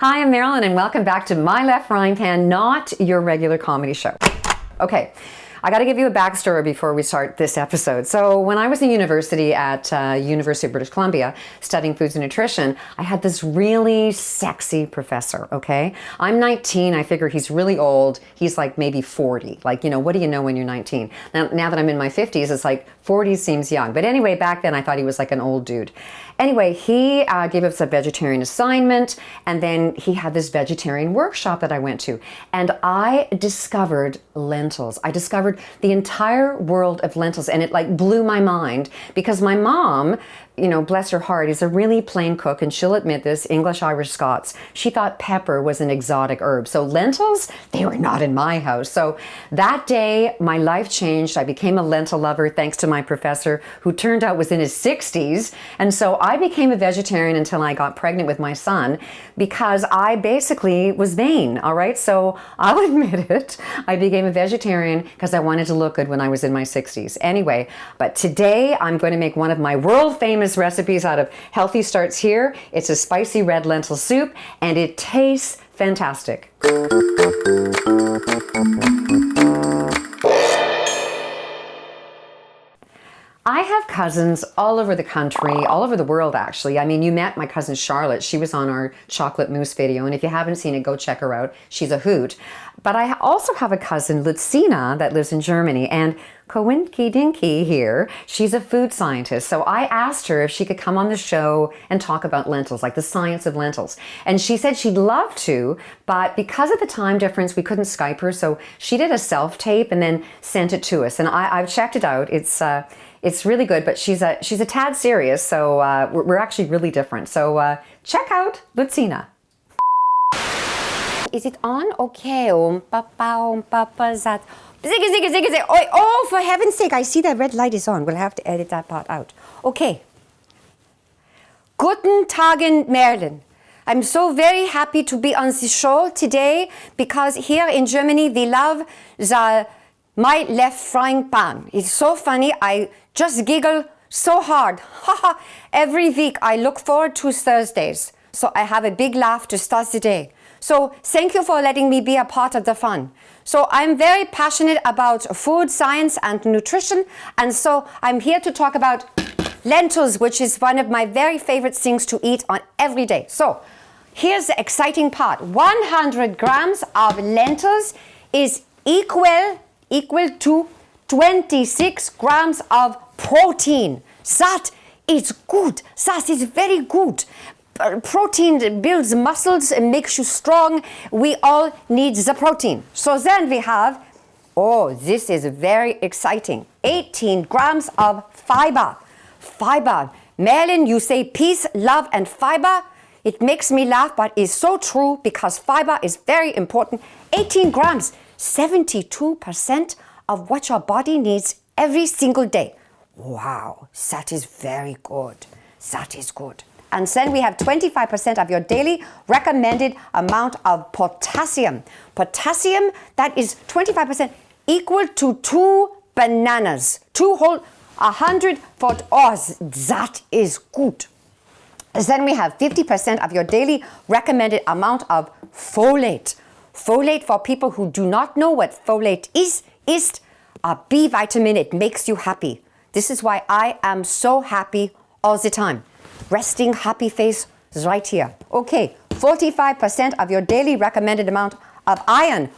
Hi, I'm Mairlyn and welcome back to My Left Frying Pan, not your regular comedy show. Okay, I got to give you a backstory before we start this episode. So when I was in university at University of British Columbia studying foods and nutrition, I had this really sexy professor, okay? I'm 19, I figure he's really old. He's like maybe 40. Like, you know, what do you know when you're 19? Now that I'm in my 50s, it's like 40 seems young. But anyway, back then I thought he was like an old dude. Anyway, he gave us a vegetarian assignment, and then he had this vegetarian workshop that I went to, and I discovered lentils. I discovered the entire world of lentils, and it like blew my mind because my mom, you know, bless her heart, is a really plain cook, and she'll admit this, English, Irish, Scots. She thought pepper was an exotic herb. So lentils, they were not in my house. So that day, my life changed. I became a lentil lover thanks to my professor, who turned out was in his 60s. And so I became a vegetarian until I got pregnant with my son because I basically was vain, all right? So I'll admit it. I became a vegetarian because I wanted to look good when I was in my 60s. Anyway, but today I'm going to make one of my world famous recipes out of Healthy Starts Here. It's a spicy red lentil soup and it tastes fantastic. I have cousins all over the country, all over the world actually. I mean, you met my cousin Charlotte. She was on our chocolate mousse video, and if you haven't seen it, go check her out. She's a hoot. But I also have a cousin, Lucina, that lives in Germany, and Coinky Dinky here, she's a food scientist. So I asked her if she could come on the show and talk about lentils, like the science of lentils. And she said she'd love to, but because of the time difference, we couldn't Skype her. So she did a self-tape and then sent it to us. And I've checked it out. It's really good, but she's a tad serious, so we're actually really different. So check out Lucina. Is it on? Okay. Ziggy. Oh, for heaven's sake, I see that red light is on. We'll have to edit that part out. Okay. Guten Tagen, Mairlyn. I'm so very happy to be on the show today because here in Germany, we love My Left Frying Pan. It's so funny. I just giggle so hard. Every week I look forward to Thursdays. So I have a big laugh to start the day. So thank you for letting me be a part of the fun. So I'm very passionate about food, science, and nutrition. And so I'm here to talk about lentils, which is one of my very favorite things to eat on every day. So here's the exciting part. 100 grams of lentils is equal to 26 grams of protein. That is good. That is very good. Protein builds muscles and makes you strong. We all need the protein. So then we have, oh, this is very exciting, 18 grams of fiber. Fiber. Mairlyn, you say peace, love, and fiber. It makes me laugh, but it's so true because fiber is very important. 18 grams, 72% of what your body needs every single day. Wow, that is very good. That is good. And then we have 25% of your daily recommended amount of potassium. Potassium, that is 25% equal to 2 bananas. 2 whole, 100 for, oh, that is good. Then we have 50% of your daily recommended amount of folate. Folate, for people who do not know what folate is a B vitamin. It makes you happy. This is why I am so happy all the time. Resting happy face is right here. Okay, 45% of your daily recommended amount of iron.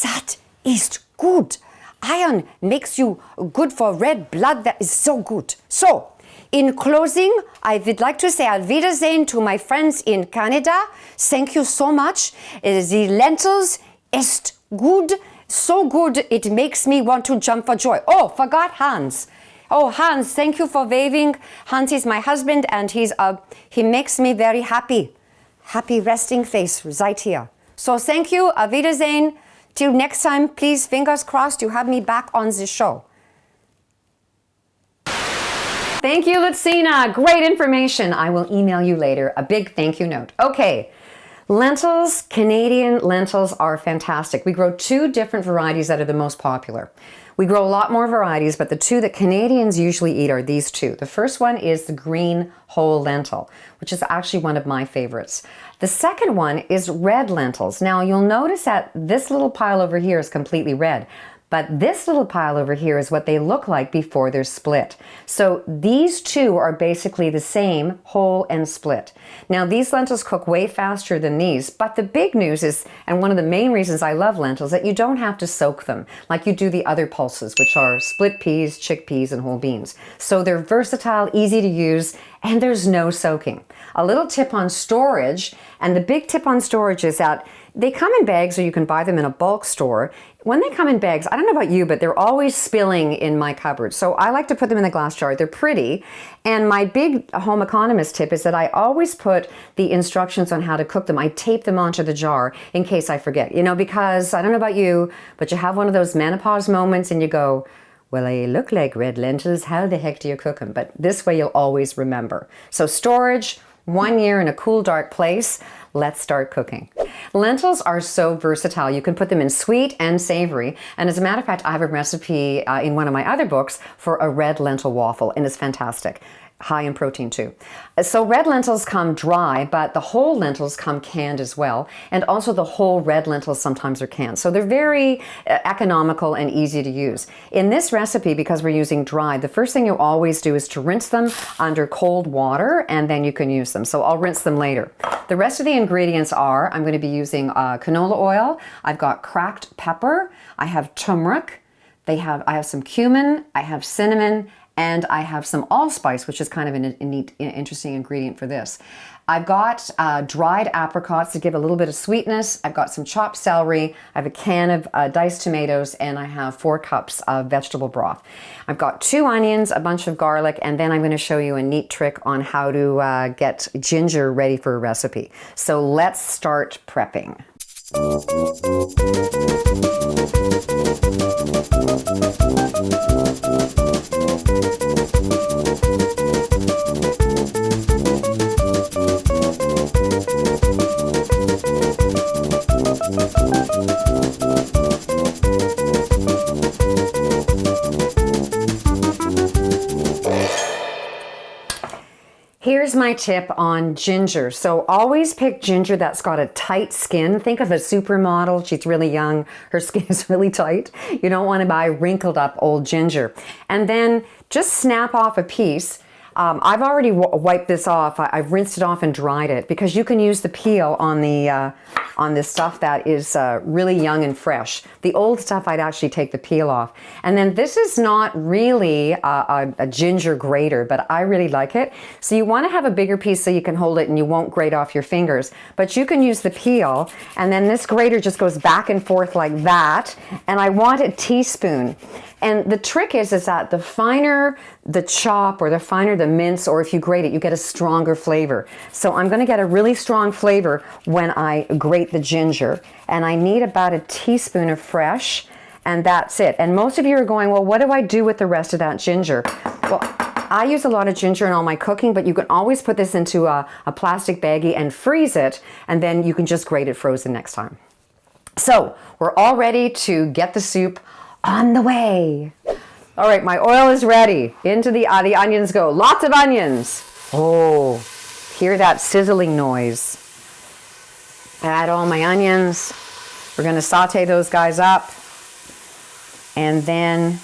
That is good. Iron makes you good for red blood. That is so good. So, in closing, I would like to say Auf Wiedersehen to my friends in Canada. Thank you so much. The lentils ist good. So good, it makes me want to jump for joy. Oh, forgot Hans. Oh, Hans, thank you for waving. Hans is my husband, and he makes me very happy. Happy resting face right here. So thank you. Auf Wiedersehen. Till next time, please, fingers crossed, you have me back on the show. Thank you, Lucina. Great information. I will email you later a big thank you note. Okay, Lentils, Canadian lentils are fantastic. We grow two different varieties that are the most popular. We grow a lot more varieties, but the two that Canadians usually eat are these two. The first one is the green whole lentil, which is actually one of my favorites. The second one is red lentils. Now you'll notice that this little pile over here is completely red, but this little pile over here is what they look like before they're split. So these two are basically the same, whole and split. Now these lentils cook way faster than these, but the big news is, and one of the main reasons I love lentils, that you don't have to soak them like you do the other pulses, which are split peas, chickpeas, and whole beans. So they're versatile, easy to use, and there's no soaking. A little tip on storage, and the big tip on storage is that they come in bags, or you can buy them in a bulk store. When they come in bags, I don't know about you, but they're always spilling in my cupboard. So I like to put them in the glass jar. They're pretty. And my big home economist tip is that I always put the instructions on how to cook them. I tape them onto the jar in case I forget, because I don't know about you, but you have one of those menopause moments and you go, well, they look like red lentils. How the heck do you cook them? But this way you'll always remember. So storage, 1 year in a cool, dark place. Let's start cooking. Lentils are so versatile. You can put them in sweet and savory. And as a matter of fact, I have a recipe in one of my other books for a red lentil waffle, and it's fantastic. High in protein too. So red lentils come dry, but the whole lentils come canned as well. And also the whole red lentils sometimes are canned. So they're very economical and easy to use. In this recipe, because we're using dried, the first thing you always do is to rinse them under cold water, and then you can use them. So I'll rinse them later. The rest of the ingredients are, I'm going to be using canola oil. I've got cracked pepper. I have turmeric. I have some cumin. I have cinnamon. And I have some allspice, which is kind of a neat, interesting ingredient for this. I've got dried apricots to give a little bit of sweetness. I've got some chopped celery. I have a can of diced tomatoes, and I have 4 cups of vegetable broth. I've got 2 onions, a bunch of garlic, and then I'm going to show you a neat trick on how to get ginger ready for a recipe. So let's start prepping. Here's my tip on ginger. So always pick ginger that's got a tight skin. Think of a supermodel. She's really young. Her skin is really tight. You don't want to buy wrinkled up old ginger. And then just snap off a piece. I've already wiped this off. I've rinsed it off and dried it because you can use the peel on this stuff that is really young and fresh. The old stuff, I'd actually take the peel off. And then this is not really a ginger grater, but I really like it. So you want to have a bigger piece so you can hold it and you won't grate off your fingers. But you can use the peel, and then this grater just goes back and forth like that. And I want a teaspoon. And the trick is that the finer the chop or the finer the mince, or if you grate it, you get a stronger flavor. So I'm going to get a really strong flavor when I grate the ginger. And I need about a teaspoon of fresh, and that's it. And most of you are going, well, what do I do with the rest of that ginger? Well, I use a lot of ginger in all my cooking, but you can always put this into a plastic baggie and freeze it, and then you can just grate it frozen next time. So we're all ready to get the soup on the way. All right, my oil is ready. Into the onions go. Lots of onions. Oh, hear that sizzling noise. Add all my onions. We're going to saute those guys up. And then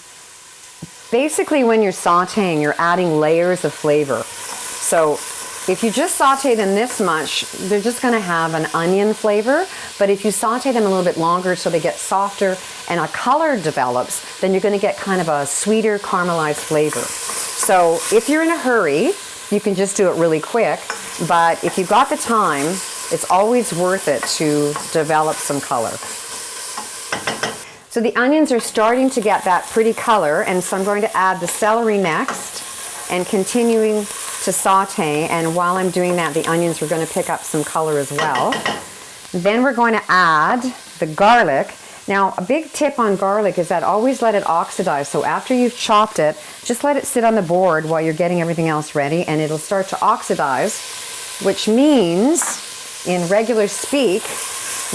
basically when you're sauteing, you're adding layers of flavor. So if you just saute them this much, they're just going to have an onion flavor. But if you saute them a little bit longer so they get softer and a color develops, then you're going to get kind of a sweeter caramelized flavor. So if you're in a hurry, you can just do it really quick. But if you've got the time, it's always worth it to develop some color. So the onions are starting to get that pretty color, and so I'm going to add the celery next and continuing to saute. And while I'm doing that, the onions are going to pick up some color as well. Then we're going to add the garlic. Now, a big tip on garlic is that always let it oxidize. So after you've chopped it, just let it sit on the board while you're getting everything else ready, and it'll start to oxidize, which means in regular speak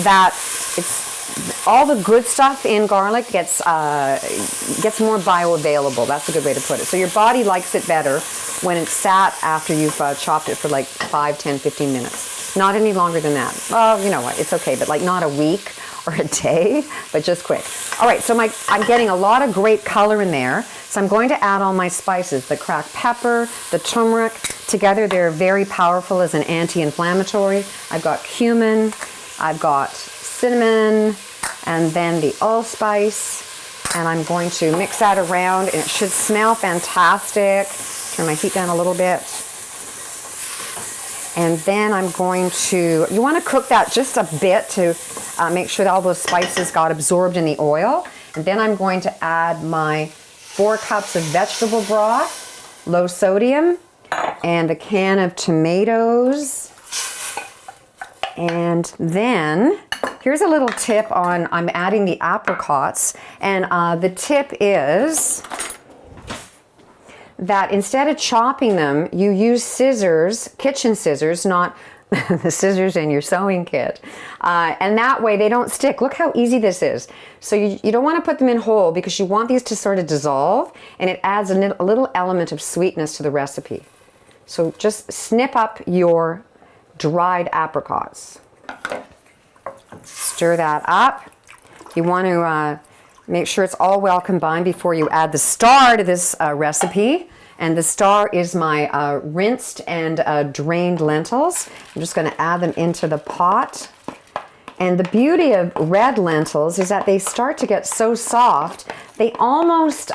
that it's all the good stuff in garlic gets more bioavailable. That's a good way to put it. So your body likes it better when it's sat after you've chopped it for like 5, 10, 15 minutes. Not any longer than that. Well, you know what, it's okay, but like not a week or a day, but just quick. All right, so I'm getting a lot of great color in there. So I'm going to add all my spices, the cracked pepper, the turmeric. Together they're very powerful as an anti-inflammatory. I've got cumin, I've got cinnamon, and then the allspice. And I'm going to mix that around, and it should smell fantastic. Turn my heat down a little bit. And then I'm going to, you want to cook that just a bit to make sure that all those spices got absorbed in the oil. And then I'm going to add my 4 cups of vegetable broth, low sodium, and a can of tomatoes. And then here's a little tip on, I'm adding the apricots. And the tip is that instead of chopping them, you use scissors, kitchen scissors, not the scissors in your sewing kit. And that way they don't stick. Look how easy this is. So you don't want to put them in whole because you want these to sort of dissolve, and it adds a little element of sweetness to the recipe. So just snip up your dried apricots. Stir that up. You want to make sure it's all well combined before you add the star to this recipe. And the star is my rinsed and drained lentils. I'm just going to add them into the pot. And the beauty of red lentils is that they start to get so soft, they almost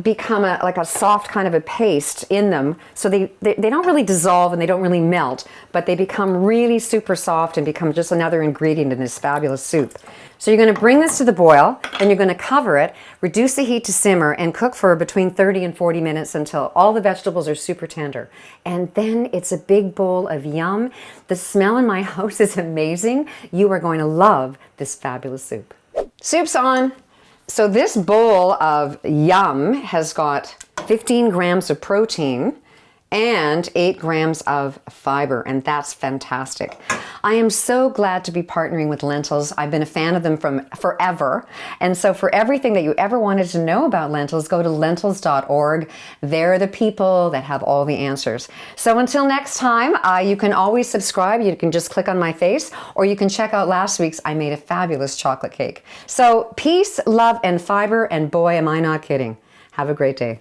become like a soft kind of a paste in them. So they don't really dissolve and they don't really melt, but they become really super soft and become just another ingredient in this fabulous soup. So you're going to bring this to the boil, then you're going to cover it, reduce the heat to simmer, and cook for between 30 and 40 minutes until all the vegetables are super tender. And then it's a big bowl of yum. The smell in my house is amazing. You are going to love this fabulous soup. Soup's on. So this bowl of yum has got 15 grams of protein and 8 grams of fiber, and that's fantastic. I am so glad to be partnering with Lentils. I've been a fan of them from forever. And so for everything that you ever wanted to know about lentils, go to lentils.org. They're the people that have all the answers. So until next time, you can always subscribe. You can just click on my face, or you can check out last week's. I made a fabulous chocolate cake. So peace, love, and fiber, and boy, am I not kidding. Have a great day.